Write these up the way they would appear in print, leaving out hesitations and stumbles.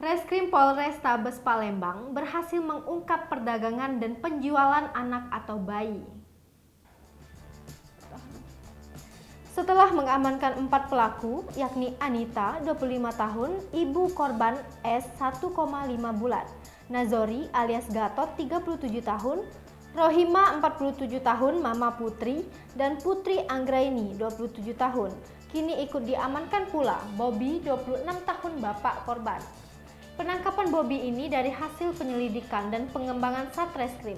Reskrim Polrestabes Palembang berhasil mengungkap perdagangan dan penjualan anak atau bayi. Setelah mengamankan 4 pelaku, yakni Anita, 25 tahun, ibu korban S, 1,5 bulan, Nazori alias Gatot, 37 tahun, Rohima, 47 tahun, Mama Putri, dan Putri Anggraini, 27 tahun. Kini ikut diamankan pula Bobby, 26 tahun, bapak korban. Penangkapan Bobby ini dari hasil penyelidikan dan pengembangan Satreskrim.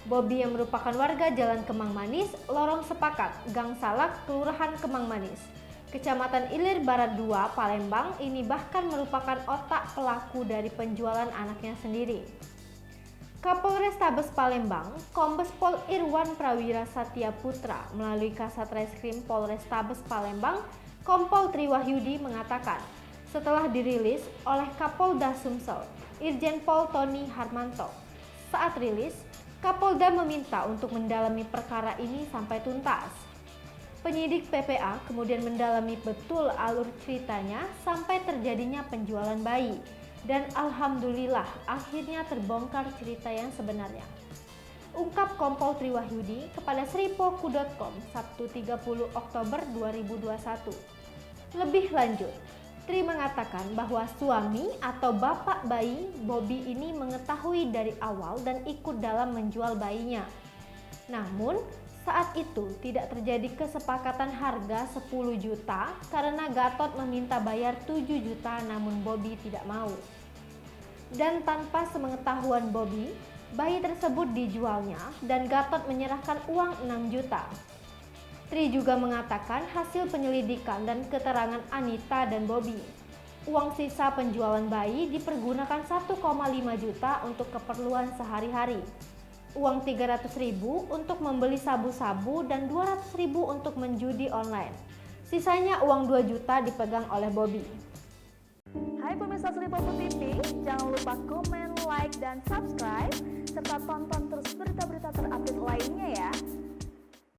Bobby yang merupakan warga Jalan Kemang Manis, Lorong Sepakat, Gang Salak, Kelurahan Kemang Manis, Kecamatan Ilir Barat 2, Palembang, ini bahkan merupakan otak pelaku dari penjualan anaknya sendiri. Kapolrestabes Palembang, Kombes Pol Irwan Prawira Satya Putra melalui Kasat Reskrim Polrestabes Palembang, Kompol Triwahyudi mengatakan, setelah dirilis oleh Kapolda Sumsel, Irjen Pol Tony Harmanto. Saat rilis, Kapolda meminta untuk mendalami perkara ini sampai tuntas. Penyidik PPA kemudian mendalami betul alur ceritanya sampai terjadinya penjualan bayi. Dan alhamdulillah akhirnya terbongkar cerita yang sebenarnya. Ungkap Kompol Triwahyudi kepada sripoku.com Sabtu 30 Oktober 2021. Lebih lanjut, Tri mengatakan bahwa suami atau bapak bayi Bobby ini mengetahui dari awal dan ikut dalam menjual bayinya. Namun, saat itu tidak terjadi kesepakatan harga 10 juta karena Gatot meminta bayar 7 juta namun Bobby tidak mau. Dan tanpa sepengetahuan Bobby, bayi tersebut dijualnya dan Gatot menyerahkan uang 6 juta. Tri juga mengatakan hasil penyelidikan dan keterangan Anita dan Bobby. Uang sisa penjualan bayi dipergunakan 1,5 juta untuk keperluan sehari-hari. Uang 300.000 untuk membeli sabu-sabu dan 200.000 untuk menjudi online. Sisanya uang 2 juta dipegang oleh Bobby. Hai pemirsa Sripoku TV, jangan lupa komen, like, dan subscribe, serta tonton terus berita-berita terupdate lainnya ya.